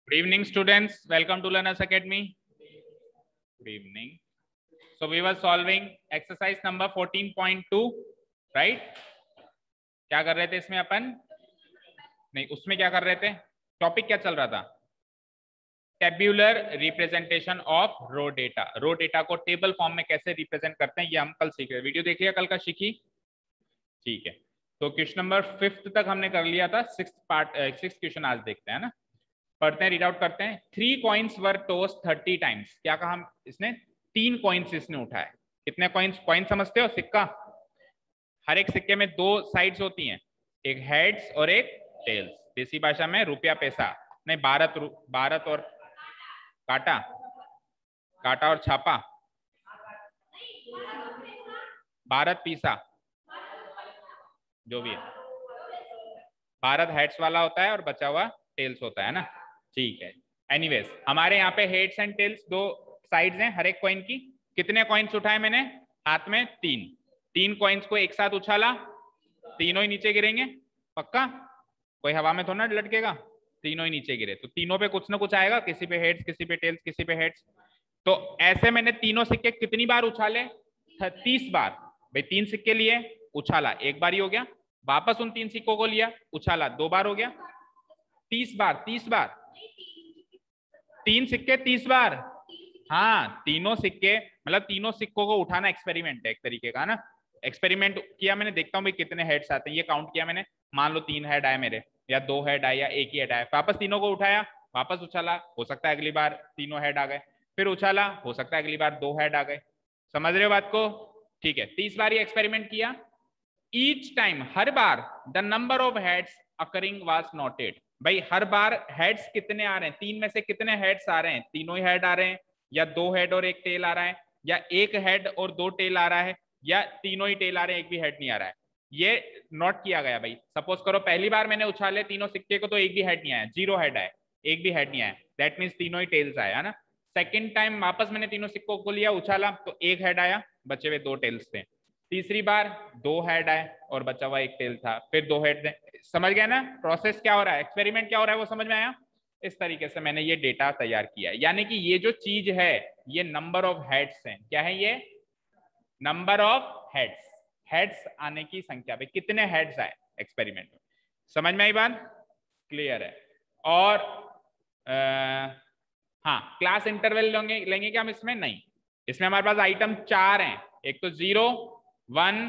Good evening, students. Welcome to Learners Academy. Good evening. So we were solving exercise number 14.2, right? क्या कर रहे थे इसमें अपन? नहीं, उसमें क्या कर रहे थे? टॉपिक क्या चल रहा था? Tabular representation of raw data. Raw data को टेबल फॉर्म में कैसे रिप्रेजेंट करते हैं ये हम कल सीख रहे हैं। वीडियो देख लिया कल का, सीखी? ठीक है, तो क्वेश्चन नंबर 5 तक हमने कर लिया था। 6th क्वेश्चन आज देखते हैं ना, पढ़ते हैं, रीड आउट करते हैं। 3 कॉइन्स वर टॉस 30 टाइम्स। क्या कहा हम? इसने 3 कॉइन्स इसने उठाए। कितने कॉइन्स? कॉइन समझते हो? सिक्का। हर एक सिक्के में 2 साइड्स होती हैं, एक हेड्स और एक टेल्स। देसी भाषा में रुपया पैसा नहीं, भारत और काटा, काटा और छापा, भारत पीसा, जो भी है। भारत हेड्स वाला होता है और बचा हुआ टेल्स होता है ना, ठीक है। एनीवेज, हमारे यहाँ पे हेड्स एंड टेल्स 2 साइड्स हैं हर एक कॉइन की। कितने कॉइन्स उठाए मैंने? हाथ में 3 कॉइन्स को एक साथ उछाला, तीनों ही नीचे गिरेंगे। पक्का? कोई हवा में थोड़ा ना लटकेगा, तीनों ही नीचे गिरे तो तीनों पे कुछ ना कुछ आएगा, किसी पे हेड्स, किसी पे टेल्स, किसी पे हेड्स। तो ऐसे मैंने तीनों सिक्के कितनी बार उछाले? 30 बार। भाई 3 सिक्के लिए, उछाला, एक बार ही हो गया। वापस उन 3 सिक्कों को लिया, उछाला, 2 बार हो गया। 30 बार, 30 बार, 3 सिक्के 30 बार। हाँ, तीनों सिक्के मतलब तीनों सिक्कों को उठाना एक्सपेरिमेंट है एक तरीके का ना। एक्सपेरिमेंट किया मैंने, देखता हूँ भाई कितने हेड्स आते हैं। ये काउंट किया मैंने, मान लो 3 हेड आए मेरे, या 2 हेड आए, या एक ही हेड आए। वापस तीनों को उठाया, वापस उछाला, हो सकता है अगली बार तीनों हेड आ गए। फिर उछाला, हो सकता है अगली बार 2 हेड आ गए। समझ रहे हो बात को? ठीक है, 30 बार ये एक्सपेरिमेंट किया। Each time, her bar, the number of heads occurring was noted. भाई हर बार हेड्स कितने आ रहे हैं, 3 में से कितने हेड्स आ रहे हैं? तीनों ही हेड आ रहे हैं, या 2 हेड और एक टेल आ रहा है, या 1 हेड और 2 टेल आ रहा है, या तीनों ही टेल आ रहे हैं, एक भी हेड नहीं आ रहा है। ये नोट किया गया। भाई सपोज करो पहली बार मैंने उछाले तीनों सिक्के को तो एक भी हेड नहीं आया, 0 हेड आए, एक भी हेड नहीं आया, दैट मीन्स तीनों ही टेल्स आया है ना। सेकेंड टाइम वापस मैंने तीनों सिक्कों को लिया, उछाला, तो 1 हेड आया, बचे हुए 2 टेल्स थे। तीसरी बार 2 हेड आए और बचा हुआ 1 टेल था, फिर 2 हेड थे। समझ गया ना प्रोसेस क्या हो रहा है, एक्सपेरिमेंट क्या हो रहा है, वो समझ में आया? इस तरीके से मैंने ये डेटा तैयार किया। यानी कि ये जो चीज है ये नंबर ऑफ हेड्स है। क्या है ये? नंबर ऑफ हेड्स, हेड्स आने की संख्या। भाई कितने हेड्स आए एक्सपेरिमेंट में? समझ में आई बात? क्लियर है? और हाँ, क्लास इंटरवल लेंगे क्या हम इसमें? नहीं, इसमें हमारे पास आइटम 4 हैं। एक तो 0, 1,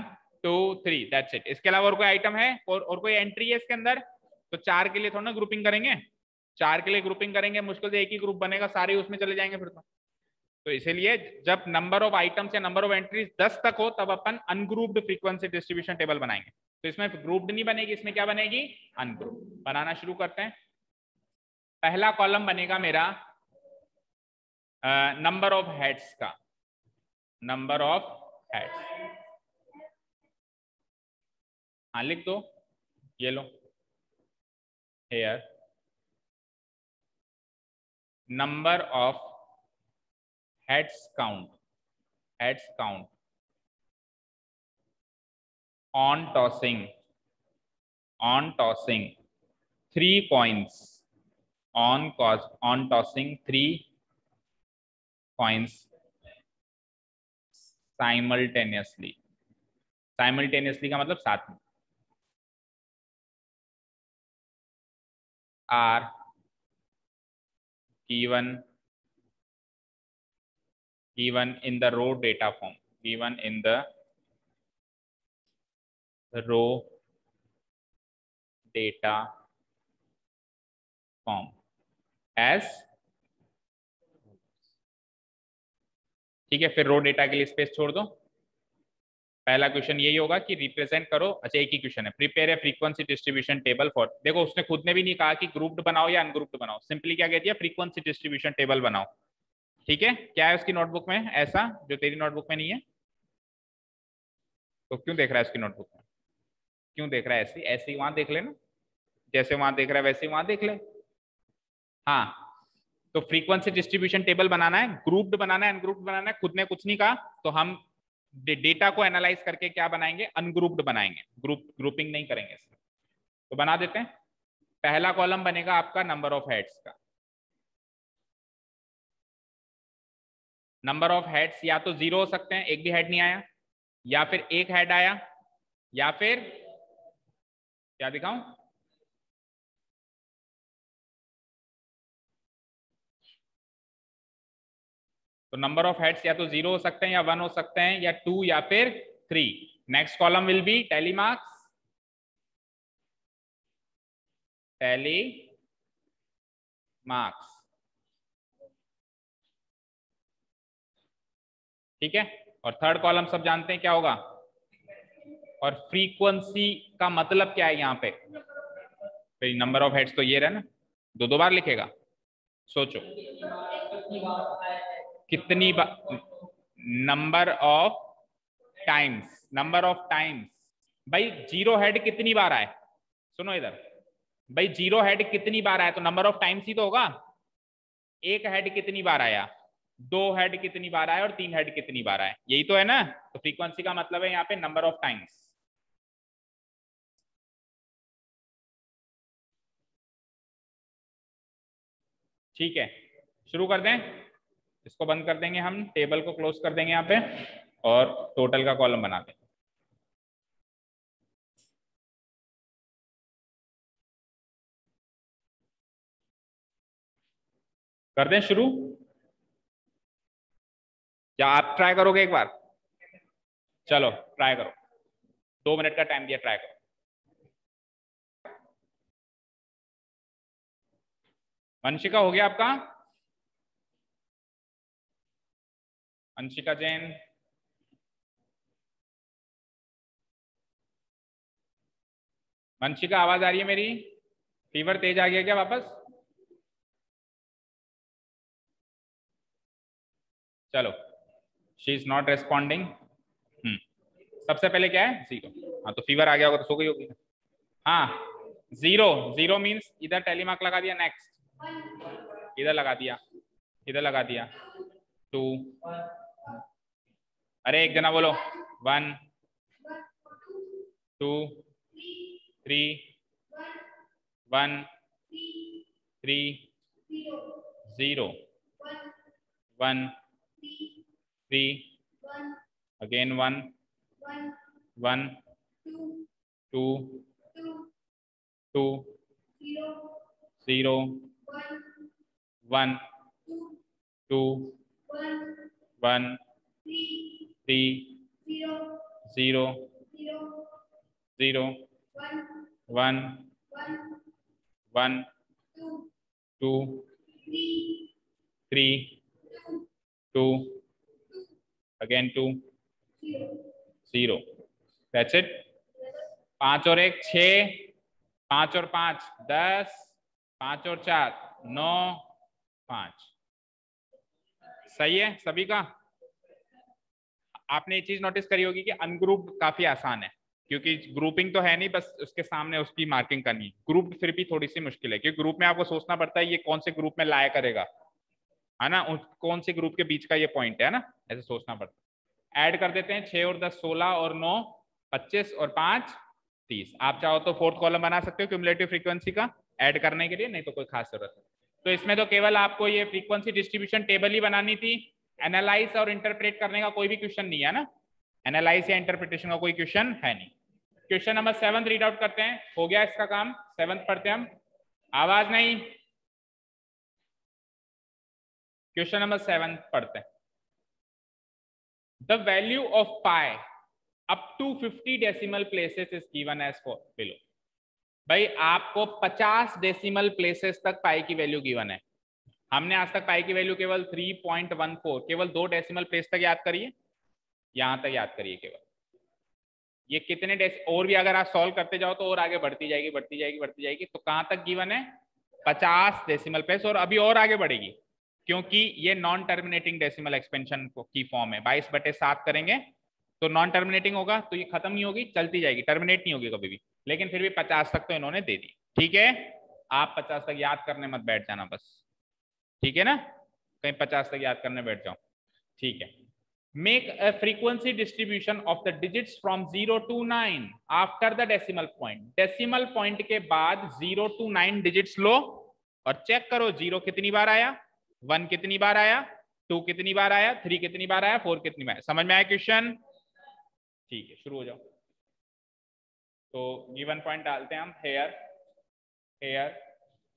2, 3, दैट्स इट। इसके अलावा और कोई आइटम है और कोई एंट्री है इसके अंदर? तो 4 के लिए थोड़ा ना ग्रुपिंग करेंगे, 4 के लिए ग्रुपिंग करेंगे, मुश्किल से एक ही ग्रुप बनेगा, सारे उसमें चले जाएंगे फिर तो इसीलिए जब नंबर ऑफ आइटम्स या नंबर ऑफ एंट्रीज 10 तक हो तब अपन अनग्रुप्ड फ्रीक्वेंसी डिस्ट्रीब्यूशन टेबल बनाएंगे। तो इसमें ग्रुप्ड नहीं बनेगी, इसमें क्या बनेगी? अनग्रुप्ड। बनाना शुरू करते हैं। पहला कॉलम बनेगा मेरा नंबर ऑफ हेड्स का, नंबर ऑफ हेड्स। हाँ लिख दो, ये लो, here number of heads count, heads count on tossing 3 coins, on tossing 3 coins simultaneously का मतलब साथ में, are given in the raw data form, given in the raw data form as, ठीक है। फिर रो डेटा के लिए स्पेस छोड़ दो। पहला क्वेश्चन यही होगा कि रिप्रेजेंट करो। अच्छा, एक ही क्वेश्चन है, prepare a frequency distribution table for. देखो उसने खुद ने भी नहीं कहा कि ग्रुप्ड बनाओ या अनग्रुप्ड बनाओ, सिंपली क्या कह दिया? फ्रीक्वेंसी डिस्ट्रीब्यूशन टेबल बनाओ। ठीक है, क्या है उसकी नोटबुक में ऐसा जो तेरी नोटबुक में नहीं है? तो क्यों देख रहा है उसकी नोटबुक में? क्यों देख रहा है? ऐसी ऐसी वहां देख ले ना, जैसे वहां देख रहा है वैसे वहां देख ले। हाँ, तो फ्रीक्वेंसी डिस्ट्रीब्यूशन टेबल बनाना है, ग्रुप्ड बनाना है, अनग्रुप्ड बनाना है, खुद ने कुछ नहीं कहा। तो हम डेटा को एनालाइज करके क्या बनाएंगे? अनग्रुप्ड बनाएंगे, ग्रुपिंग नहीं करेंगे इसमें। तो बना देते हैं। पहला कॉलम बनेगा आपका नंबर ऑफ हेड्स का, नंबर ऑफ हेड्स या तो 0 हो सकते हैं, एक भी हेड नहीं आया, या फिर एक हेड आया, या फिर क्या दिखाऊं, तो नंबर ऑफ हेड्स या तो 0 हो सकते हैं, या 1 हो सकते हैं, या 2, या फिर 3। Next column will be tally marks, tally marks, ठीक है। और थर्ड कॉलम सब जानते हैं क्या होगा, और फ्रीक्वेंसी का मतलब क्या है यहाँ पे, फिर नंबर ऑफ हेड्स तो ये रहा ना, दो दो बार लिखेगा, सोचो कितनी बार, number of times, number of times. भाई जीरो हेड कितनी बार आए, सुनो इधर, भाई जीरो हेड कितनी बार आया, तो नंबर ऑफ टाइम्स ही तो होगा। एक हेड कितनी बार आया, दो हेड कितनी बार आया, और तीन हेड कितनी बार आया, यही तो है ना। तो फ्रीक्वेंसी का मतलब है यहाँ पे नंबर ऑफ टाइम्स। ठीक है, शुरू कर दें, इसको बंद कर देंगे, हम टेबल को क्लोज कर देंगे यहाँ पे, और टोटल का कॉलम बना देंगे। कर दें शुरू, या आप ट्राई करोगे एक बार, चलो ट्राई करो, 2 मिनट का टाइम दिया, ट्राई करो। वंशिका हो गया आपका, अंशिका जैन, वंशिका आवाज आ रही है मेरी, फीवर तेज आ गया क्या वापस, चलो, शी इज नॉट रेस्पॉन्डिंग। सबसे पहले क्या है, 0। हाँ तो फीवर आ गया होगा तो सो गई होगी। हाँ 0, 0 मीन्स इधर टेलीमार्क लगा दिया, नेक्स्ट इधर लगा दिया, इधर लगा दिया, 2, अरे एक जना बोलो, 1, 2, 3, 1, 3, 0, 1, 3, again 1, 1, 2, 2, 0, 1, 2, 1, 3, 0, 0, 1, 1, 2, 3, 2, again 2, 0, that's it। 5 और 1 6, 5 और 5 10, 5 और 4 9, 5। सही है सभी का। आपने एक चीज नोटिस करी होगी कि अनग्रुप्ड काफी आसान है, क्योंकि ग्रुपिंग तो है नहीं, बस उसके सामने उसकी मार्किंग करनी है। ग्रुप फिर भी थोड़ी सी मुश्किल है, क्योंकि ग्रुप में आपको सोचना पड़ता है ये कौन से ग्रुप में लाया करेगा, है ना, कौन से ग्रुप के बीच का ये पॉइंट है ना, ऐसे सोचना पड़ता है। ऐड कर देते हैं, 6 और 10 16, और 9 25, और 5 30। आप चाहो तो फोर्थ कॉलम बना सकते हो क्यूमुलेटिव फ्रीक्वेंसी का ऐड करने के लिए, नहीं तो कोई खास जरूरत है। तो इसमें तो केवल आपको ये फ्रीक्वेंसी डिस्ट्रीब्यूशन टेबल ही बनानी थी, एनालाइज और इंटरप्रेट करने का कोई भी क्वेश्चन नहीं है ना, एनालाइज या इंटरप्रिटेशन का कोई क्वेश्चन है नहीं। क्वेश्चन नंबर 7 रीड आउट करते हैं, हो गया इसका काम, 7 पढ़ते हैं हम, आवाज नहीं, क्वेश्चन नंबर 7 पढ़ते हैं। The value of pi up to 50 decimal places is given as for below। भाई आपको 50 डेसिमल प्लेसेस तक पाई की वैल्यू गिवन है। हमने आज तक पाई की वैल्यू केवल 3.14, केवल 2 डेसिमल प्लेस तक याद करिए, यहां तक याद करिए केवल। ये कितने और भी अगर आप सॉल्व करते जाओ तो और आगे बढ़ती जाएगी बढ़ती जाएगी बढ़ती जाएगी। तो कहां तक गिवन है, 50 डेसिमल प्लेस, और अभी और आगे बढ़ेगी, क्योंकि ये नॉन टर्मिनेटिंग डेसिमल एक्सपेंशन की फॉर्म है। 22/7 करेंगे तो नॉन टर्मिनेटिंग होगा, तो ये खत्म नहीं होगी, चलती जाएगी, टर्मिनेट नहीं होगी कभी भी, लेकिन फिर भी 50 तक तो इन्होंने दे दी। ठीक है, आप 50 तक याद करने मत बैठ जाना बस, ठीक है ना, कहीं 50 तक याद करने बैठ जाओ। ठीक है, make a frequency distribution of the digits from 0 to 9 after the decimal point. Decimal point के बाद 0 to 9 डिजिट्स लो और चेक करो 0 कितनी बार आया, 1 कितनी बार आया, 2 कितनी बार आया, 3 कितनी बार आया, 4 कितनी बार आया। समझ में आया क्वेश्चन? ठीक है, शुरू हो जाओ। तो गिवन पॉइंट डालते हैं हम। Here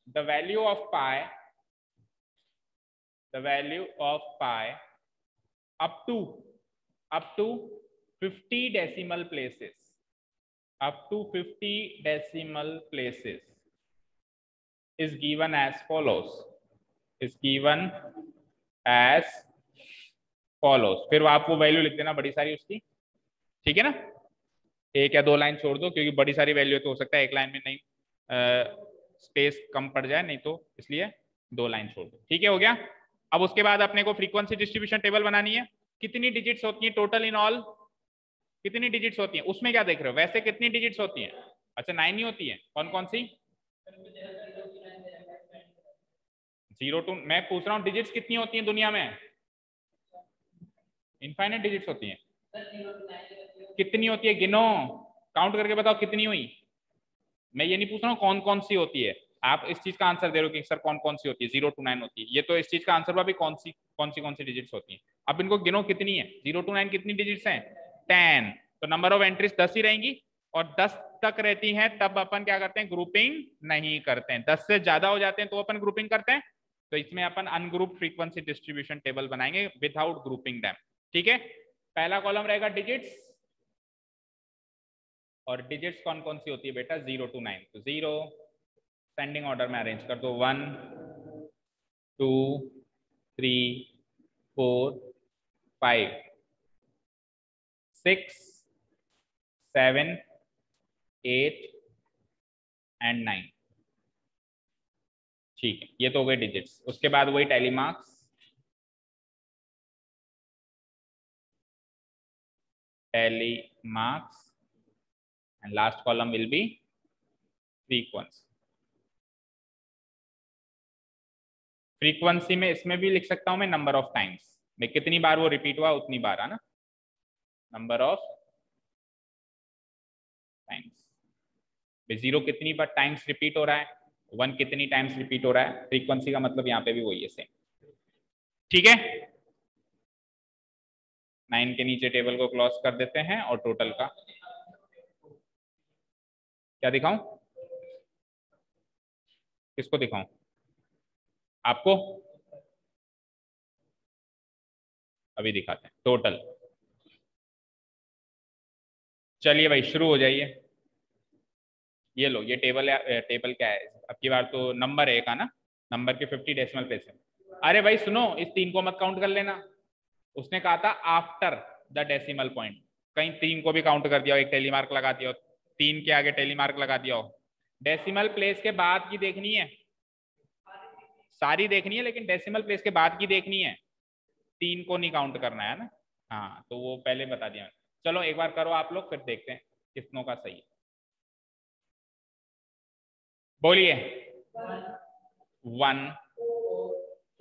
the value of pi, the value of pi up to 50 decimal places, up to 50 decimal places is given as follows, is given as follows। फिर आप वो वैल्यू लिख देना बड़ी सारी उसकी, ठीक है ना। एक या दो लाइन छोड़ दो, क्योंकि बड़ी सारी वैल्यू तो हो सकता है एक लाइन में नहीं, स्पेस कम पड़ जाए, नहीं तो इसलिए 2 लाइन छोड़ दो। ठीक है, हो गया। अब उसके बाद अपने को फ्रीक्वेंसी डिस्ट्रीब्यूशन टेबल बनानी है। कितनी डिजिट्स होती हैं टोटल इन ऑल, कितनी डिजिट्स होती हैं? उसमें क्या देख रहे हो, वैसे कितनी डिजिट्स होती हैं? अच्छा 9 ही होती है। कौन कौन सी? 0 to, मैं पूछ रहा हूँ डिजिट्स कितनी होती हैं दुनिया में? इनफाइनाइट डिजिट्स होती हैं। कितनी होती है, गिनो, काउंट करके बताओ कितनी हुई। मैं ये नहीं पूछ रहा हूँ कौन कौन सी होती है, आप इस चीज का आंसर दे रहे हो कि सर कौन कौन सी होती है। 0 to 9 होती है, ये तो इस चीज का आंसर हुआ भी कौन सी डिजिट्स होती है। अब इनको गिनो कितनी है, 0 to 9 कितनी डिजिट्स हैं? 10। तो नंबर ऑफ एंट्रीज 10 ही रहेंगी, और 10 तक रहती हैं तब अपन क्या करते हैं, ग्रुपिंग नहीं करते हैं। 10 से ज्यादा हो जाते हैं तो अपन ग्रुपिंग करते हैं। तो इसमें अपन अनग्रुप फ्रीक्वेंसी डिस्ट्रीब्यूशन टेबल बनाएंगे विदाउट ग्रुपिंग देम। ठीक है, पहला कॉलम रहेगा डिजिट्स, और डिजिट्स कौन कौन सी होती है बेटा? 0 to 9। तो 0 सेंडिंग ऑर्डर में अरेंज कर दो, 1 2 3 4 5 6 7 8 एंड 9। ठीक है, ये तो हो गए डिजिट्स। उसके बाद वही tally marks, and last column will be frequency. Frequency में इसमें भी लिख सकता हूं मैं नंबर ऑफ टाइम्स, मैं कितनी बार वो रिपीट हुआ उतनी बार, है ना, नंबर ऑफ टाइम्स। 0 कितनी बार टाइम्स रिपीट हो रहा है, 1 कितनी टाइम्स रिपीट हो रहा है। फ्रीक्वेंसी का मतलब यहाँ पे भी वही है, सेम। ठीक है, 9 के नीचे टेबल को क्लोज कर देते हैं, और टोटल का क्या दिखाऊं, किसको दिखाऊं? आपको अभी दिखाते हैं टोटल। चलिए भाई शुरू हो जाइए। ये लो, ये टेबल है, टेबल क्या है अब की बार, तो नंबर है का ना, नंबर के 50 डेसिमल प्लेस है। अरे भाई सुनो, इस 3 को मत काउंट कर लेना, उसने कहा था आफ्टर द डेसिमल पॉइंट। कहीं 3 को भी काउंट कर दिया हो, एक टेली मार्क लगा दिया हो, 3 के आगे टेली मार्क लगा दिया हो। डेसिमल प्लेस के बाद की देखनी है, सारी देखनी है, लेकिन डेसिमल प्लेस के बाद की देखनी है, 3 को नहीं काउंट करना है ना। हाँ तो वो पहले बता दिया। चलो एक बार करो आप लोग, फिर देखते हैं कितनों का सही है। बोलिए। 1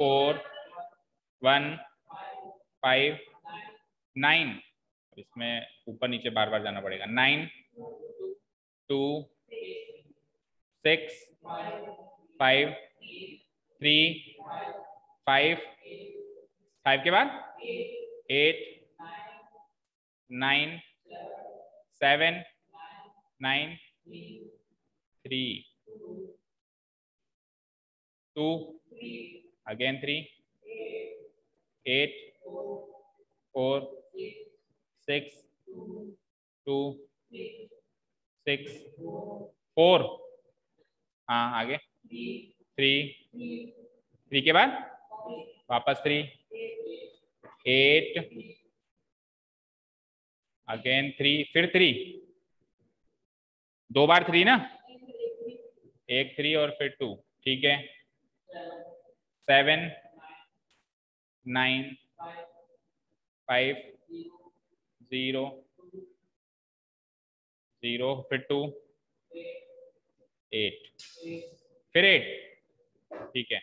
4 1 5 9, इसमें ऊपर नीचे बार बार जाना पड़ेगा। 9 2 6 5 3 5 5 के बाद 8 9 7 9 3 2 again 3 8 4 6 2 6 4, हाँ आगे 3 के बाद वापस 3 8 अगेन 3, फिर 3, 2 बार 3 ना, एक 3 और फिर 2। ठीक है, 7 9 5 0 0, फिर 2 8, फिर 8। ठीक है,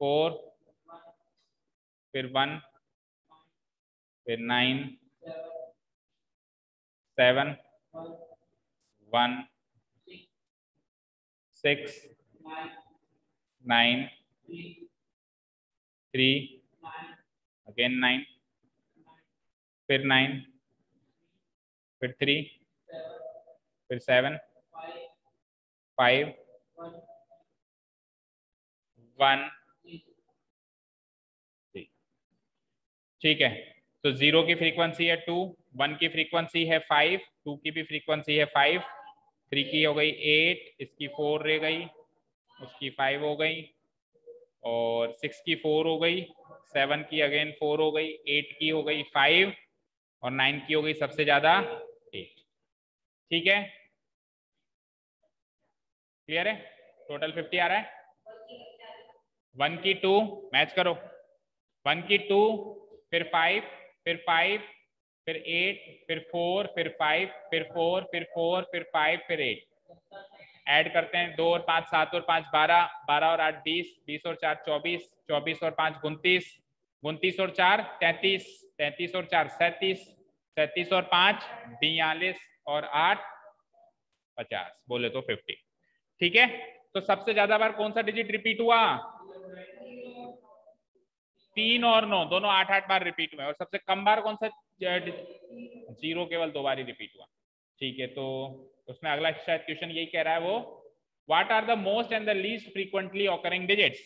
4 फिर 1 फिर 9 7 1 6 9 3, अगेन 9, फिर 9, फिर 3, फिर 7, 5, 1, 3। ठीक है, तो 0 की फ्रीक्वेंसी है 2, 1 की फ्रीक्वेंसी है 5, 2 की भी फ्रीक्वेंसी है 5, 3 की हो गई 8, इसकी 4 रह गई, उसकी 5 हो गई, और 6 की 4 हो गई, 7 की अगेन 4 हो गई, 8 की हो गई 5, और 9 की हो गई सबसे ज्यादा 8। ठीक है, क्लियर है? टोटल 50 आ रहा है। 1 की 2 मैच करो, 1 की 2, फिर 5, फिर 5, फिर 8, फिर 4, फिर 5, फिर 4, फिर 4, फिर 5, फिर 8। ऐड करते हैं, 2 और 5 7 और 5 12, 12 और 8 20, 20 और 4 24, 24 और 5 29, 29 और 4 33, 33 और 4 37, 37 और 5 42, और 8 50, बोले तो 50। ठीक है, तो सबसे ज्यादा बार कौन सा डिजिट रिपीट हुआ? 3 और 9 दोनों 8-8 बार रिपीट हुए, और सबसे कम बार कौन सा? 0 केवल 2 बार ही रिपीट हुआ। ठीक है, तो उसमें अगला शायद क्वेश्चन यही कह रहा है वो, what are the most and the least frequently occurring digits?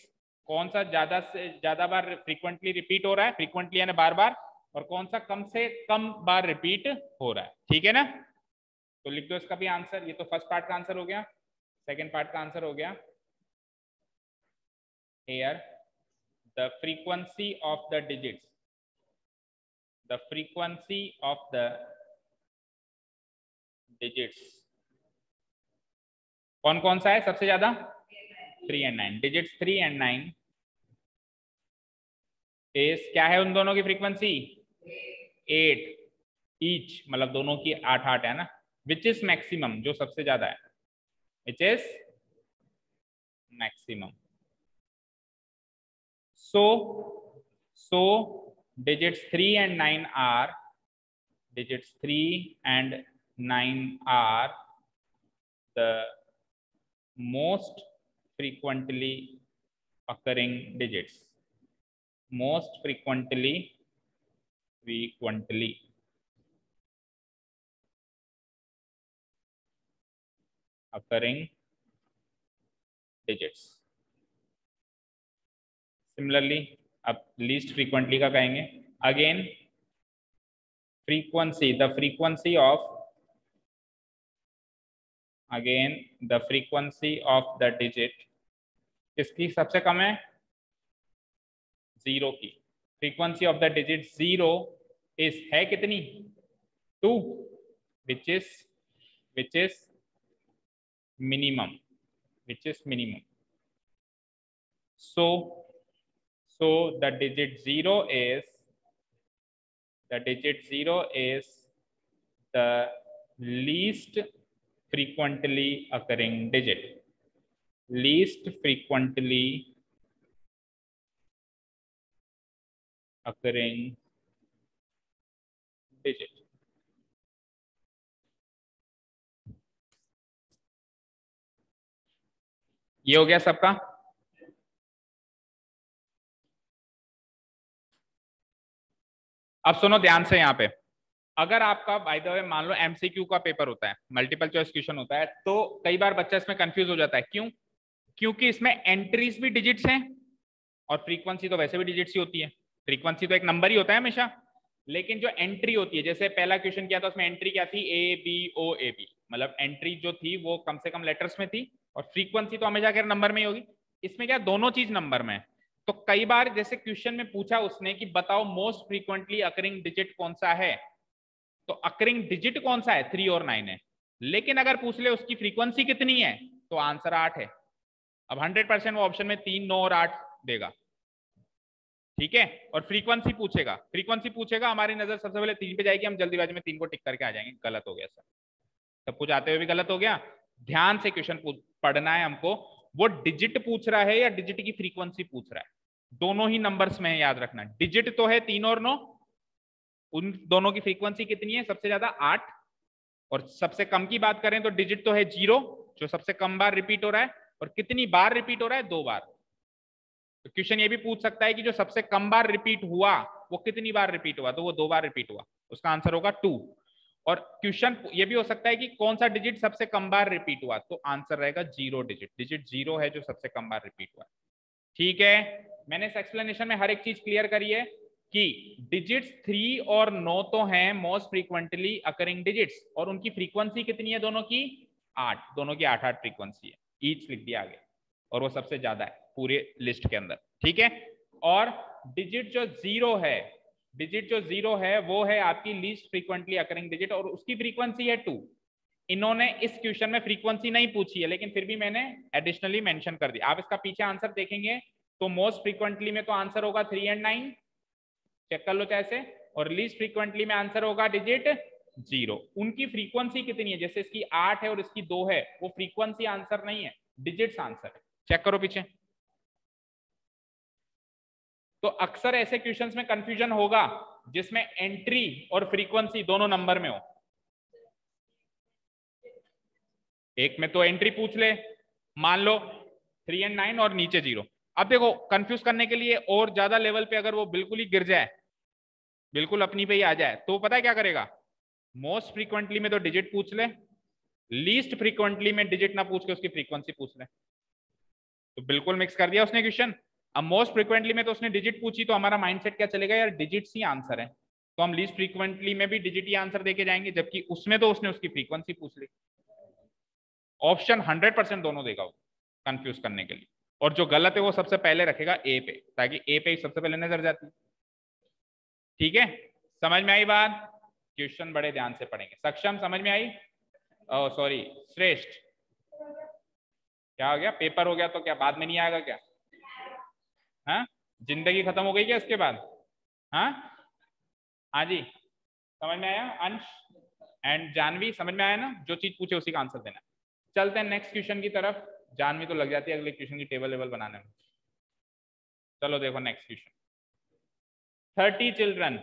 कौन सा ज्यादा से ज्यादा बार फ्रीक्वेंटली रिपीट हो रहा है, फ्रीक्वेंटली यानी बार बार, और कौन सा कम से कम बार रिपीट हो रहा है। ठीक है ना, तो लिख दो इसका भी आंसर। ये तो फर्स्ट पार्ट का आंसर हो गया, सेकेंड पार्ट का आंसर हो गया, here the frequency of the digits, the frequency of the digits कौन कौन सा है सबसे ज्यादा? 3 एंड 9, डिजिट्स 3 एंड 9 इज क्या है उन दोनों की फ्रीक्वेंसी? 8 ईच, मतलब दोनों की 8-8 है ना। विच इज मैक्सिमम, जो सबसे ज्यादा है, which is maximum. so digits 3 and 9 are, digits 3 and 9 are the most frequently occurring digits, most frequently occurring digits। Similarly अब लीस्ट फ्रीक्वेंटली का कहेंगे, again frequency, the frequency of, again the frequency of the digit किसकी सबसे कम है? 0 की। Frequency of the digit 0 is है कितनी? 2, which is minimum, which is minimum। so the digit 0 is, the digit 0 is the least frequently occurring digit, least frequently occurring digit। ये हो गया सबका। अब सुनो ध्यान से, यहाँ पे अगर आपका बाय द वे मान लो एमसीक्यू का पेपर होता है, मल्टीपल चॉइस क्वेश्चन होता है, तो कई बार बच्चा इसमें कंफ्यूज हो जाता है। क्यों? क्योंकि इसमें एंट्रीज भी डिजिट्स हैं और फ्रीक्वेंसी तो वैसे भी डिजिट्स ही होती है। फ्रीक्वेंसी तो एक नंबर ही होता है हमेशा, लेकिन जो एंट्री होती है, जैसे पहला क्वेश्चन किया था उसमें एंट्री क्या थी? A B O A B, मतलब एंट्री जो थी वो कम से कम लेटर्स में थी, और फ्रीक्वेंसी तो हमेशा अगर नंबर में ही होगी। इसमें क्या दोनों चीज नंबर में है। तो कई बार जैसे क्वेश्चन में पूछा उसने कि बताओ मोस्ट फ्रीक्वेंटली अकरिंग डिजिट कौन सा है, तो अकरिंग डिजिट कौन सा है? 3 और 9 है। लेकिन अगर पूछ ले उसकी फ्रीक्वेंसी कितनी है, तो आंसर 8 है। अब 100% वो ऑप्शन में 3, 9 और 8 देगा। ठीक है, और फ्रीक्वेंसी पूछेगा, फ्रीक्वेंसी पूछेगा, हमारी नजर सबसे पहले 3 पे जाएगी, हम जल्दीबाजी में 3 को टिक करके आ जाएंगे। गलत हो गया सर, सब कुछ आते हुए भी गलत हो गया। ध्यान से क्वेश्चन पढ़ना है हमको, वो डिजिट पूछ रहा है या डिजिट की फ्रीक्वेंसी पूछ रहा है? दोनों ही नंबर्स में है, याद रखना। डिजिट तो है 3 और 9, उन दोनों की फ्रीक्वेंसी कितनी है? सबसे ज्यादा 8, और सबसे कम की बात करें तो डिजिट तो है 0, जो सबसे कम बार रिपीट हो रहा है, और कितनी बार रिपीट हो रहा है? 2 बार। तो क्वेश्चन ये भी पूछ सकता है कि जो सबसे कम बार रिपीट हुआ वो कितनी बार रिपीट हुआ, तो वो 2 बार रिपीट हुआ, उसका आंसर होगा 2। और क्वेश्चन ये भी हो सकता है कि कौन सा डिजिट सबसे कम बार रिपीट हुआ, तो आंसर रहेगा 0 डिजिट, डिजिट 0 है जो सबसे कम बार रिपीट हुआ। ठीक है, मैंने इस एक्सप्लेनेशन में हर एक चीज क्लियर करी है कि डिजिट्स 3 और 9 तो हैं मोस्ट फ्रीक्वेंटली अकरिंग डिजिट्स, और उनकी फ्रीक्वेंसी कितनी है दोनों की 8, दोनों की 8 फ्रीक्वेंसी है, ईच लिख दिया आगे, और वो सबसे ज्यादा है पूरे लिस्ट के अंदर। ठीक है, और डिजिट जो 0 है, डिजिट जो 0 है वो है आपकी लीस्ट फ्रीक्वेंटली अकरिंग डिजिट, और उसकी फ्रीक्वेंसी है 2। इन्होंने इस क्वेश्चन में फ्रीक्वेंसी नहीं पूछी है, लेकिन फिर भी मैंने एडिशनली मेंशन कर दिया। आप इसका पीछे आंसर देखेंगे तो मोस्ट फ्रीक्वेंटली में तो आंसर होगा 3 और 9, चेक कर लो चाहे से, और लीस्ट फ्रीक्वेंटली में आंसर होगा डिजिट 0। उनकी फ्रीक्वेंसी कितनी है, जैसे इसकी 8 है और इसकी 2 है, वो फ्रीक्वेंसी आंसर नहीं है, डिजिट्स आंसर है। चेक करो पीछे। तो अक्सर ऐसे क्वेश्चंस में कंफ्यूजन होगा जिसमें एंट्री और फ्रीक्वेंसी दोनों नंबर में हो। एक में तो एंट्री पूछ ले, मान लो 3 और 9 और नीचे 0। अब देखो कंफ्यूज करने के लिए और ज्यादा लेवल पे अगर वो बिल्कुल ही गिर जाए, बिल्कुल अपनी पे ही आ जाए, तो पता है क्या करेगा, मोस्ट फ्रीक्वेंटली में तो डिजिट पूछ ले, लीस्ट फ्रीक्वेंटली में डिजिट ना पूछ के उसकी फ्रीक्वेंसी पूछ ले, तो बिल्कुल मिक्स कर दिया उसने क्वेश्चन। अब मोस्ट फ्रीक्वेंटली में तो उसने डिजिट पूछी, तो हमारा माइंडसेट क्या चलेगा, यार डिजिट्स ही आंसर है, तो हम लीस्ट फ्रीक्वेंटली में भी डिजिट ही आंसर देके जाएंगे, जबकि उसमें तो उसने उसकी फ्रीक्वेंसी पूछ ली। ऑप्शन 100% दोनों देगा वो कंफ्यूज करने के लिए, और जो गलत है वो सबसे पहले रखेगा ए पे, ताकि ए पे सबसे पहले नजर जाती। ठीक है, समझ में आई बात? क्वेश्चन बड़े ध्यान से पढ़ेंगे। सक्षम समझ में आई? सॉरी श्रेष्ठ, क्या हो गया, पेपर हो गया तो क्या बाद में नहीं आएगा क्या? हाँ, जिंदगी खत्म हो गई क्या इसके बाद? हाँ हाँ जी, समझ में आया? अंश एंड जानवी समझ में आया ना, जो चीज पूछे उसी का आंसर देना। चलते हैं नेक्स्ट क्वेश्चन की तरफ, जानवी तो लग जाती है अगले क्वेश्चन की टेबल लेवल बनाने में। चलो देखो next question. 30 children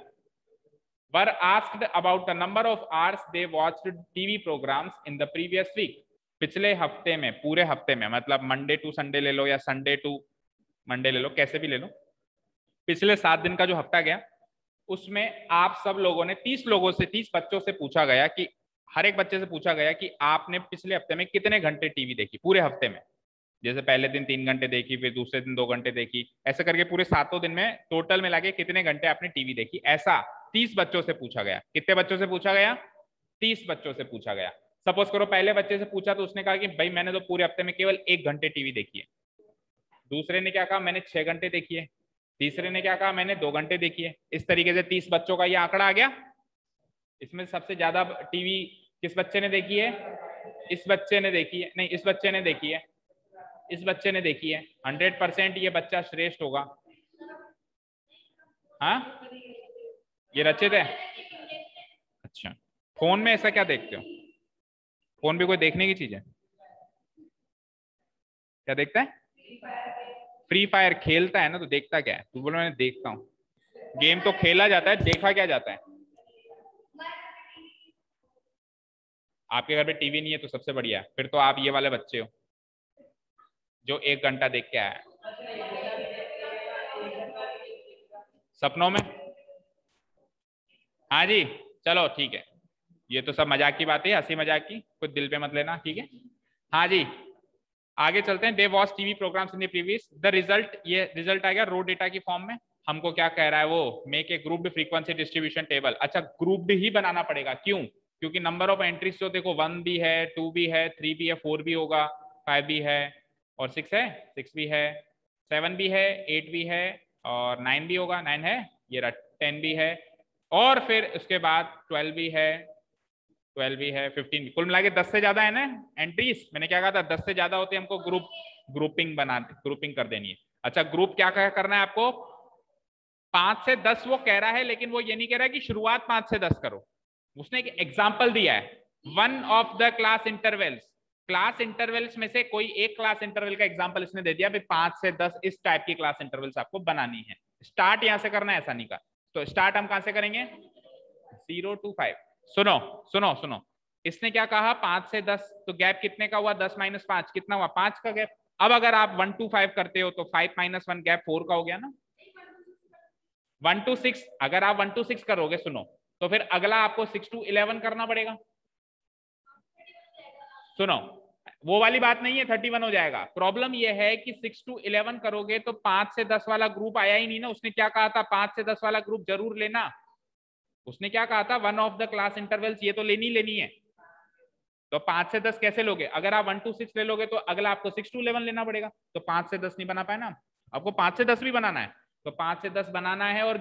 were asked about the number of hours they watched TV programs in the previous week. पिछले हफ्ते में, पूरे हफ्ते में, मतलब मंडे टू संडे ले लो या संडे टू मंडे ले लो, कैसे भी ले लो, पिछले 7 दिन का जो हफ्ता गया, उसमें आप सब लोगों ने 30 लोगों से, 30 बच्चों से पूछा गया कि, हर एक बच्चे से पूछा गया कि आपने पिछले हफ्ते में कितने घंटे टीवी देखी पूरे हफ्ते में। जैसे पहले दिन 3 घंटे देखी, फिर दूसरे दिन 2 घंटे देखी, ऐसे करके पूरे 7 दिन में टोटल मिला के कितने घंटे आपने टीवी देखी, ऐसा 30 बच्चों से पूछा गया। कितने बच्चों से पूछा गया? 30 बच्चों से पूछा गया। सपोज करो पहले बच्चे से पूछा तो उसने कहा कि भाई मैंने तो पूरे हफ्ते में केवल 1 घंटे टीवी देखी है। दूसरे ने क्या कहा, मैंने 6 घंटे देखी है। तीसरे ने क्या कहा, मैंने 2 घंटे देखी है। इस तरीके से 30 बच्चों का ये आंकड़ा आ गया। इसमें सबसे ज्यादा टीवी किस बच्चे ने देखी है? इस बच्चे ने देखी है, नहीं इस बच्चे ने देखी है, इस बच्चे ने देखी है। 100% ये बच्चा श्रेष्ठ होगा। हाँ, ये रचित है। अच्छा, फोन में ऐसा क्या देखते हो? फोन भी कोई देखने की चीज है? क्या देखता है? फ्री फायर खेलता है ना, तो देखता क्या है? तू बोलो मैं देखता हूँ। गेम तो खेला जाता है, देखा क्या जाता है? आपके घर पे टीवी नहीं है तो सबसे बढ़िया, फिर तो आप ये वाले बच्चे हो जो 1 घंटा देख के आया सपनों में। हाँ जी, चलो ठीक है, ये तो सब मजाक की बात है, हंसी मजाक की, कुछ दिल पे मत लेना, ठीक है। हाँ जी, आगे चलते हैं। They watch TV programmes in the previous, the result, ये रिजल्ट आ गया रो डेटा की फॉर्म में। हमको क्या कह रहा है वो, make a grouped frequency distribution table. अच्छा, ग्रुप्ड ही बनाना पड़ेगा, क्यों? क्योंकि नंबर ऑफ एंट्रीज जो देखो 1 भी है, 2 भी है, 3 भी है, 4 भी होगा, 5 भी है, और 6 है, 6 भी है, 7 भी है, 8 भी है, और 9 भी होगा, 9 है, ये 10 भी है, और फिर उसके बाद 12 भी है, 12 भी है, 15 भी। कुल मिला के 10 से ज्यादा है ना एंट्रीज। मैंने क्या कहा था, 10 से ज्यादा होते हैं, हमको ग्रुपिंग कर देनी है। अच्छा, ग्रुप क्या करना है आपको? 5 से 10 वो कह रहा है, लेकिन वो ये नहीं कह रहा है कि शुरुआत 5 से 10 करो। उसने एक एग्जाम्पल दिया है, 1 of the class intervals. Class intervals में से कोई एक क्लास इंटरवल का एग्जाम्पल इसने दे दिया, 5 से 10 इस टाइप की क्लास इंटरवल्स आपको बनानी है। स्टार्ट यहां से करना है, ऐसा नहीं का। तो स्टार्ट हम कहां से करेंगे? 0 to 5। सुनो सुनो सुनो, इसने क्या कहा, 5 से 10, तो गैप कितने का हुआ? 10 - 5 कितना हुआ? 5 का गैप। अब अगर आप 1 to 5 करते हो तो 5 - 1 गैप 4 का हो गया ना। 1 to 6, अगर आप 1 to 6 करोगे सुनो, तो फिर अगला आपको 6 to 11 करना पड़ेगा। सुनो, वो वाली बात नहीं है, 31 हो जाएगा। प्रॉब्लम ये है कि 6 to 11 करोगे तो 5 से 10 वाला ग्रुप आया ही नहीं ना। उसने क्या कहा था, 5 से 10 वाला ग्रुप जरूर लेना। उसने क्या कहा था, 1 ऑफ द क्लास इंटरवल्स, ये तो लेनी लेनी है। तो 5 से 10 कैसे लोगे? अगर आप 1 to 6 ले लोगे तो अगला आपको 6 to 11 लेना पड़ेगा। तो 5 से 10 नहीं बना पाए ना, आपको 5 से 10 भी बनाना है। तो 5 से 10 बनाना है और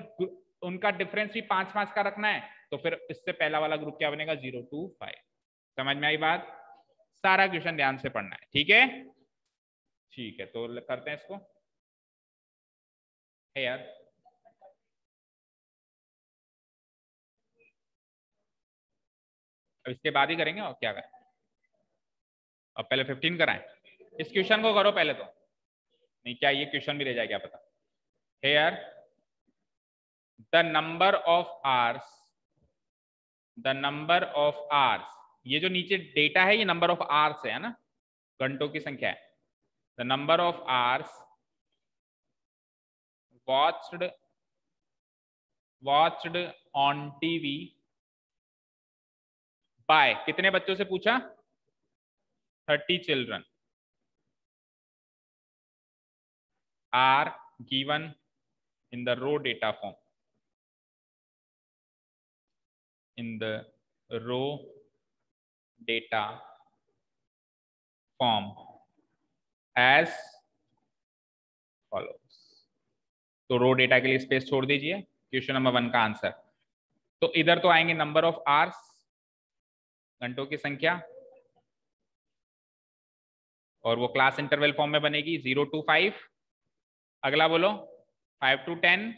उनका डिफरेंस भी 5-5 का रखना है। तो फिर इससे पहला वाला ग्रुप क्या बनेगा, 0 to 5। समझ में आई बात? सारा क्वेश्चन ध्यान से पढ़ना है, ठीक है? ठीक है, तो करते हैं इसको। है यार, अब इसके बाद ही करेंगे और क्या करें? अब पहले 15 कराएं। इस क्वेश्चन को करो पहले तो। नहीं, क्या ये क्वेश्चन भी रह जाए क्या पता। है यार, the number of hours, the number of hours, ये जो नीचे डेटा है ये नंबर ऑफ आवर्स है ना, घंटों की संख्या है। The number of hours watched on TV by, कितने बच्चों से पूछा? 30 children are given in the raw data form. In the raw data form as follows. तो रो डेटा के लिए स्पेस छोड़ दीजिए। क्वेश्चन नंबर 1 का आंसर, तो इधर तो आएंगे नंबर ऑफ आवर्स, घंटों की संख्या, और वो क्लास इंटरवल फॉर्म में बनेगी 0 to 5। अगला बोलो 5 to 10,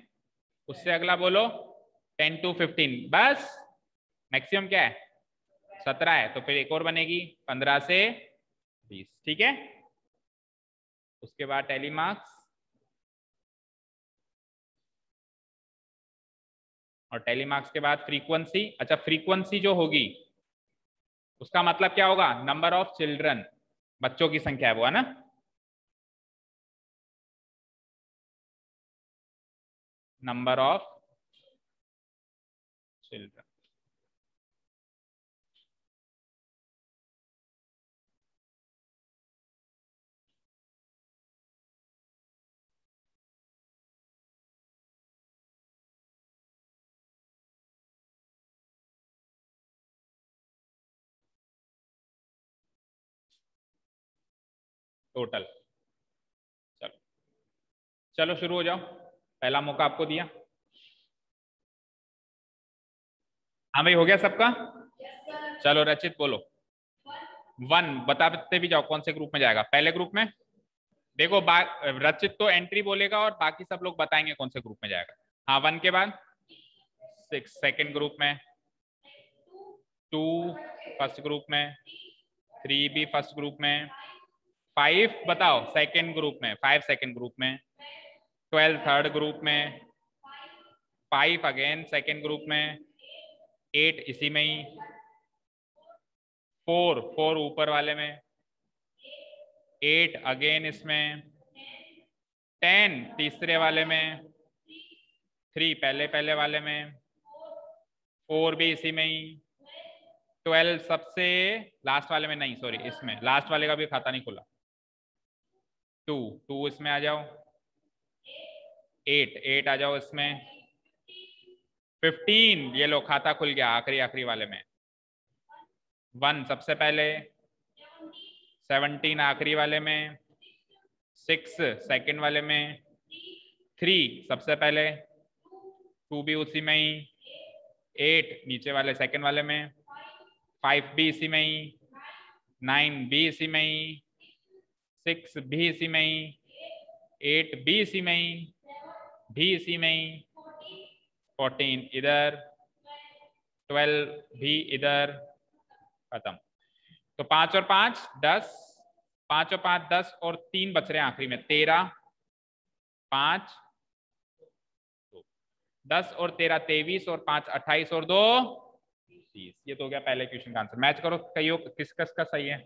उससे अगला बोलो 10 to 15। बस, मैक्सिमम क्या है, 17 है। तो फिर एक और बनेगी 15 से 20, ठीक है? उसके बाद टैली मार्क्स, और टैली मार्क्स के बाद फ्रीक्वेंसी। अच्छा, फ्रीक्वेंसी जो होगी उसका मतलब क्या होगा, नंबर ऑफ चिल्ड्रन, बच्चों की संख्या है वो, है ना? Number of children. टोटल। चलो चलो शुरू हो जाओ, पहला मौका आपको दिया। हाँ भाई, हो गया सबका? चलो रचित बोलो। 1 बताते भी जाओ कौन से ग्रुप में जाएगा। पहले ग्रुप में देखो, रचित तो एंट्री बोलेगा और बाकी सब लोग बताएंगे कौन से ग्रुप में जाएगा। हाँ, 1 के बाद 6 सेकेंड ग्रुप में, 2 फर्स्ट ग्रुप में, 3 भी फर्स्ट ग्रुप में, 5 बताओ सेकेंड ग्रुप में, 5 सेकेंड ग्रुप में, 12 थर्ड ग्रुप में, 5 अगेन सेकेंड ग्रुप में, 8 इसी में ही, 4 ऊपर वाले में, 8 अगेन इसमें, 10 तीसरे वाले में, 3 पहले पहले वाले में, 4 भी इसी में ही, 12 सबसे लास्ट वाले में नहीं, सॉरी इसमें लास्ट वाले का भी खाता नहीं खुला, 2 इसमें आ जाओ, 8 आ जाओ इसमें, 15 ये लो खाता खुल गया आखिरी आखिरी वाले में, 1 सबसे पहले, 17 आखिरी वाले में, 6 सेकंड वाले में, 3 सबसे पहले, 2 भी उसी में ही, 8 नीचे वाले सेकंड वाले में, 5 भी इसी में ही, 9 भी इसी में ही, 6 भी इसी में ही, 8 भी इसी में ही, भी इसी में ही, 14 इधर, 12 भी इधर, खत्म। तो 5 और 5 10, 5 और 5 10 और 3 बच रहे हैं आखिरी में, 13, 5 10 और 13 23 और 5 28 और 2 30। ये तो हो गया पहले क्वेश्चन का आंसर। मैच करो, कहियो किसका सही है?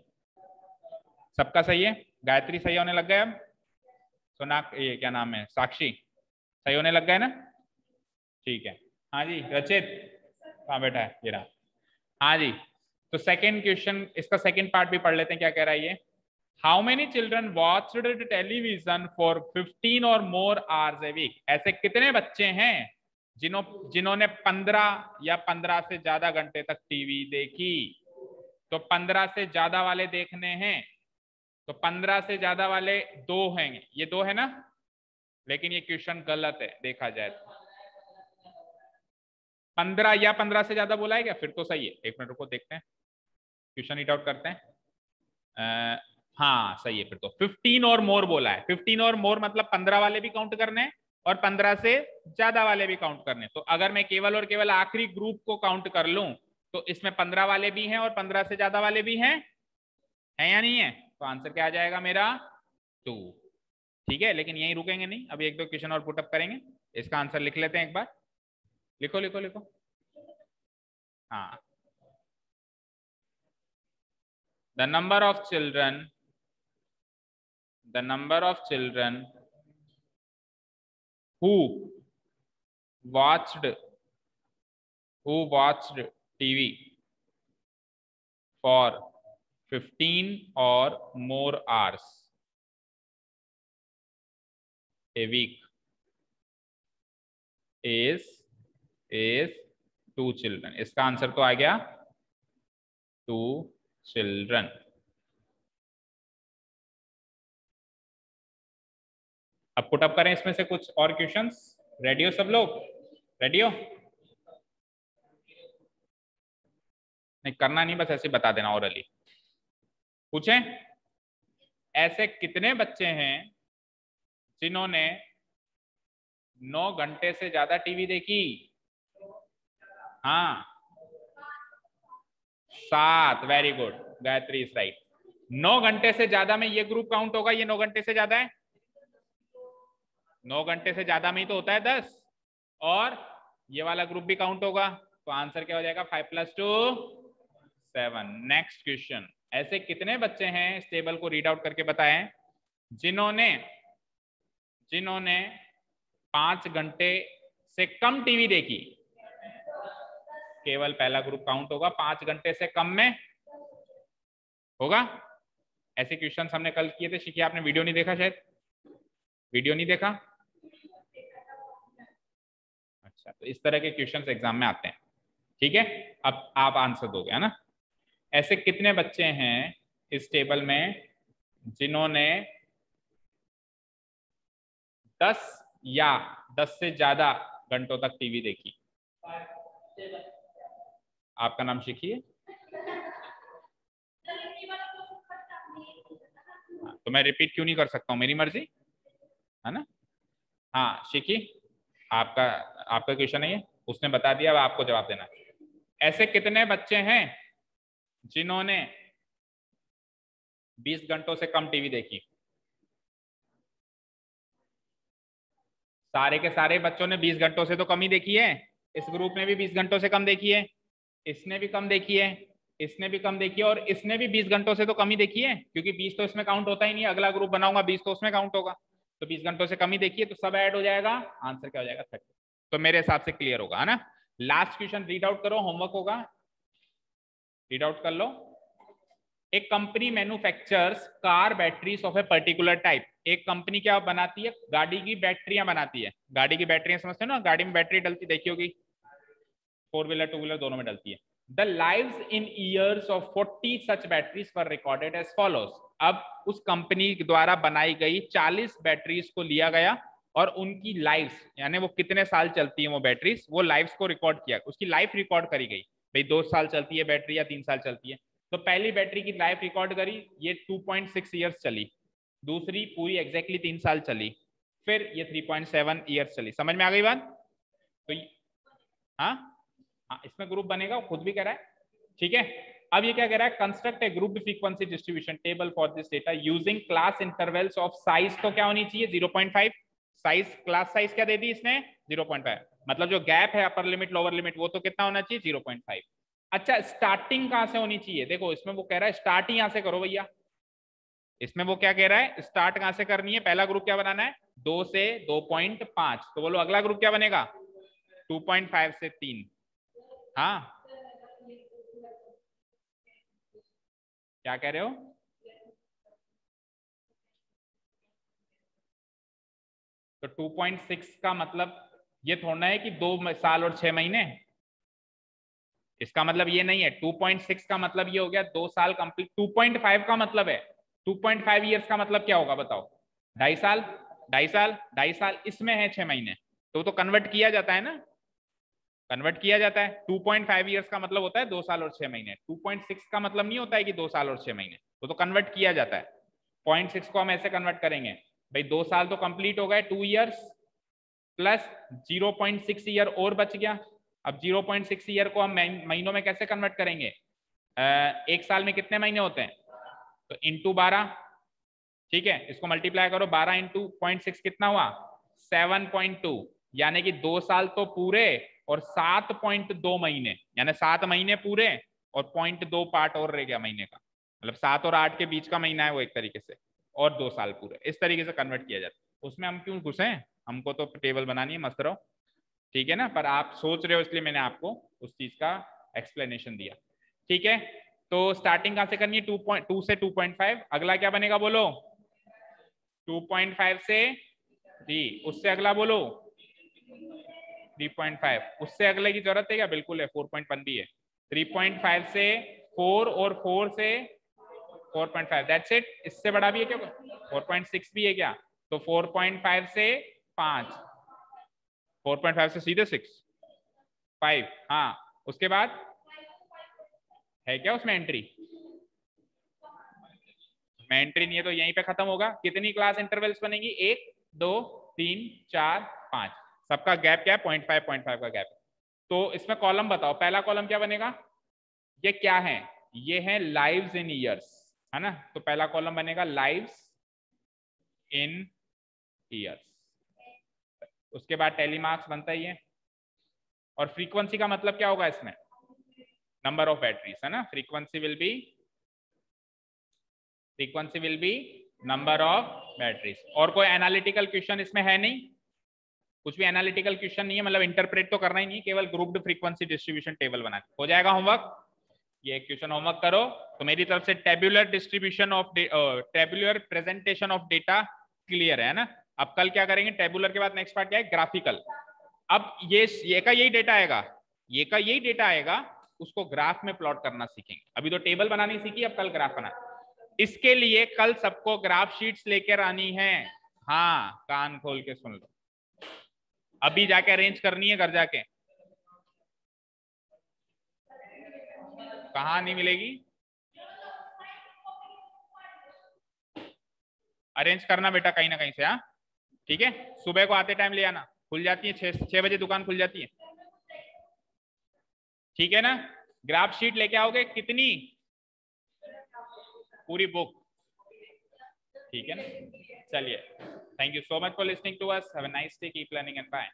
सबका सही है। गायत्री सही होने लग गए अब? सोनाक, ये क्या नाम है, साक्षी सही होने लग गए ना? ठीक है। हाँ जी रचित कहाँ बैठा है, ये रहा। हाँ जी, तो सेकंड क्वेश्चन, इसका सेकंड पार्ट भी पढ़ लेते हैं, क्या कह रहा है ये। How many children watched television for 15 और मोर आवर्स ए वीक? ऐसे कितने बच्चे हैं जिन्होंने 15 या 15 से ज्यादा घंटे तक टीवी देखी? तो 15 से ज्यादा वाले देखने हैं, तो 15 से ज्यादा वाले दो हैं, ये दो है ना, लेकिन ये क्वेश्चन गलत है देखा जाए तो। 15 या 15 से ज्यादा बोला है क्या? फिर तो सही है, एक मिनट रुको देखते हैं, क्वेश्चन रीड आउट करते हैं। हाँ सही है, फिर तो 15 और मोर बोला है। 15 और मोर मतलब 15 वाले भी काउंट करने हैं और 15 से ज्यादा वाले भी काउंट करने हैं। तो अगर मैं केवल और केवल आखिरी ग्रुप को काउंट कर लूं तो इसमें 15 वाले भी हैं और 15 से ज्यादा वाले भी हैं, है या नहीं है? तो आंसर क्या आ जाएगा मेरा? 2। ठीक है, लेकिन यहीं रुकेंगे नहीं, अभी एक दो क्वेश्चन और पुटअप करेंगे। इसका आंसर लिख लेते हैं एक बार, लिखो लिखो लिखो। हाँ, the number of children who watched TV for 15 or more hours a week is 2 children। इसका आंसर तो आ गया 2 children। अब पुटअप करें इसमें से कुछ और क्वेश्चंस। रेडी हो सब लोग? रेडी हो? नहीं करना नहीं, बस ऐसे बता देना ओरली। पूछें, ऐसे कितने बच्चे हैं जिन्होंने 9 घंटे से ज्यादा टीवी देखी? हाँ 7, very good, Gayatri is right. 9 घंटे से ज्यादा में ये ग्रुप काउंट होगा, ये 9 घंटे से ज्यादा है, 9 घंटे से ज्यादा में ही तो होता है 10, और ये वाला ग्रुप भी काउंट होगा, तो आंसर क्या हो जाएगा 5 + 2 7। नेक्स्ट क्वेश्चन, ऐसे कितने बच्चे हैं, इस टेबल को रीड आउट करके बताएं, जिन्होंने 5 घंटे से कम टीवी देखी? केवल पहला ग्रुप काउंट होगा, 5 घंटे से कम में होगा। ऐसे क्वेश्चंस हमने कल किए थे, शिखिए आपने वीडियो नहीं देखा, शायद वीडियो नहीं देखा। अच्छा, तो इस तरह के क्वेश्चंस एग्जाम में आते हैं। ठीक है, अब आप आंसर दोगे, है ना। ऐसे कितने बच्चे हैं इस टेबल में जिन्होंने 10 या 10 से ज्यादा घंटों तक टीवी देखी? आपका नाम शिखिए। तो मैं रिपीट क्यों नहीं कर सकता हूँ, मेरी मर्जी, है ना। हाँ शिखी, आपका आपका क्वेश्चन है ये, उसने बता दिया, अब आपको जवाब देना है। ऐसे कितने बच्चे हैं जिन्होंने 20 घंटों से कम टीवी देखी? सारे के सारे बच्चों ने 20 घंटों से तो कम ही देखी है। इस ग्रुप ने भी 20 घंटों से कम देखी है, इसने भी कम देखी है, इसने भी कम देखी है, और इसने भी 20 घंटों से तो कम ही देखी है, क्योंकि 20 तो इसमें काउंट होता ही नहीं है, अगला ग्रुप बनाऊंगा 20 तो उसमें काउंट होगा, तो 20 घंटों से कम ही देखी है, तो सब ऐड हो जाएगा, आंसर क्या हो जाएगा 30। तो मेरे हिसाब से क्लियर होगा, है ना। लास्ट क्वेश्चन रीड आउट करो, होमवर्क होगा, रीड आउट कर लो। एक company manufactures car batteries of a particular type. एक कंपनी क्या बनाती है? गाड़ी की बैटरियां बनाती है। गाड़ी की बैटरियां समझते हो ना, गाड़ी में बैटरी डलती देखी होगी, 4 व्हीलर 2 व्हीलर दोनों में डलती है। The lives in years of 40 such batteries were recorded as follows. अब उस कंपनी द्वारा बनाई गई 40 बैटरीज को लिया गया और उनकी लाइव्स, यानी वो कितने साल चलती है वो बैटरीज, वो लाइव्स को रिकॉर्ड किया, उसकी लाइफ रिकॉर्ड करी गई। भाई 2 साल चलती है बैटरी या 3 साल चलती है, तो पहली बैटरी की लाइफ रिकॉर्ड करी, ये 2.6 ईयर्स चली, दूसरी पूरी एग्जैक्टली 3 साल चली, फिर ये 3.7 ईयर्स चली। समझ में आ गई बात? तो हाँ हाँ, इसमें ग्रुप बनेगा, वो खुद भी कह रहा है। ठीक है, अब ये क्या कह रहा है, construct A group frequency distribution table for this data using class intervals of size, तो क्या होनी चाहिए 0.5, साइज क्लास साइज क्या दे दी इसने 0.5, मतलब जो गैप है अपर लिमिट लोअर लिमिट वो तो कितना होना चाहिए 0.5। अच्छा, स्टार्टिंग कहां से होनी चाहिए? देखो इसमें वो कह रहा है स्टार्ट ही यहां से करो भैया, इसमें वो क्या कह रहा है, स्टार्ट कहां से करनी है, पहला ग्रुप क्या बनाना है 2 से 2.5, तो बोलो अगला ग्रुप क्या बनेगा 2.5 से 3। हाँ क्या कह रहे हो, तो 2.6 का मतलब ये थोड़ा है कि 2 साल और 6 महीने, इसका मतलब ये नहीं है। 2.6 का मतलब ये हो गया 2 साल कंप्लीट। 2.5 का मतलब है 2.5 ईयर्स का मतलब क्या होगा बताओ, 2.5 साल, 2.5 साल, 2.5 साल, इसमें है 6 महीने, तो कन्वर्ट किया जाता है ना, कन्वर्ट किया जाता है। 2.5 ईयर्स का मतलब होता है 2 साल और 6 महीने, 2.6 का मतलब नहीं होता है कि 2 साल और 6 महीने, तो कन्वर्ट किया जाता है। 0.6 को हम ऐसे कन्वर्ट करेंगे, भाई 2 साल तो कंप्लीट हो गए, 2 ईयर्स प्लस 0.6 ईयर और बच गया। अब 0.6 ईयर को हम महीनों में कैसे कन्वर्ट करेंगे, एक साल में कितने महीने होते हैं, तो इंटू 12, ठीक है, इसको मल्टीप्लाई करो, 12 इंटू 0.6 कितना हुआ 7.2, यानी कि 2 साल तो पूरे और 7.2 महीने, यानी 7 महीने पूरे और 0.2 पार्ट और रह गया महीने का, मतलब 7 और 8 के बीच का महीना है वो एक तरीके से, और 2 साल पूरे, इस तरीके से कन्वर्ट किया जाता है। उसमें हम क्यों घुसे, हमको तो टेबल बनानी है, मस्त रहो, ठीक है ना, पर आप सोच रहे हो इसलिए मैंने आपको उस चीज का एक्सप्लेनेशन दिया, ठीक है। तो स्टार्टिंग कहां से करनी है 2.2 से 2.5, अगला क्या बनेगा बोलो 2.5 से 3, उससे अगला बोलो 3.5, उससे अगले की जरूरत है क्या, बिल्कुल है, 4.1 भी है, 3.5 से 4 और 4 से 4.5, दैट्स इट। इससे बड़ा भी है क्या, 4.6 भी है क्या, तो 4.5 से 5, 4.5 से सीधे 6, 5, हाँ, उसके बाद है क्या उसमें एंट्री, में एंट्री नहीं है तो यहीं पे खत्म होगा। कितनी क्लास इंटरवल्स बनेंगी, 1 2 3 4 5, सबका गैप क्या है 0.5 का गैप। तो इसमें कॉलम बताओ, पहला कॉलम क्या बनेगा, ये क्या है, ये है लाइव्स इन ईयर्स, है ना, तो पहला कॉलम बनेगा लाइव्स इन ईयर्स, उसके बाद टेलीमार्क्स बनता ही है, और फ्रीक्वेंसी का मतलब क्या होगा इसमें, नंबर ऑफ बैटरीज, है ना, frequency will be number of batteries. और कोई एनालिटिकल क्वेश्चन इसमें है नहीं, कुछ भी एनालिटिकल क्वेश्चन नहीं है, मतलब इंटरप्रेट तो करना ही नहीं, केवल ग्रुप्ड फ्रीक्वेंसी डिस्ट्रीब्यूशन टेबल बना हो जाएगा होमवर्क। ये क्वेश्चन होमवर्क करो, तो मेरी तरफ से tabular distribution of tabular presentation of data clear है ना। अब कल क्या करेंगे, टेबुलर के बाद नेक्स्ट पार्ट क्या है, ग्राफिकल। अब ये का यही डेटा आएगा, ये का यही डेटा आएगा, उसको ग्राफ में प्लॉट करना सीखेंगे। अभी तो टेबल बनानी सीखी, अब कल ग्राफ बना, इसके लिए कल सबको ग्राफ शीट्स लेकर आनी है। हाँ कान खोल के सुन लो, अभी जाके अरेंज करनी है घर जाके, कहाँ नहीं मिलेगी, अरेंज करना बेटा कहीं ना कहीं से, हाँ ठीक है, सुबह को आते टाइम ले आना, खुल जाती है 6 बजे दुकान खुल जाती है, ठीक है ना। ग्राफ शीट लेके आओगे कितनी, पूरी बुक, ठीक है ना। चलिए, thank you so much for listening to us, have a nice day, keep learning and bye.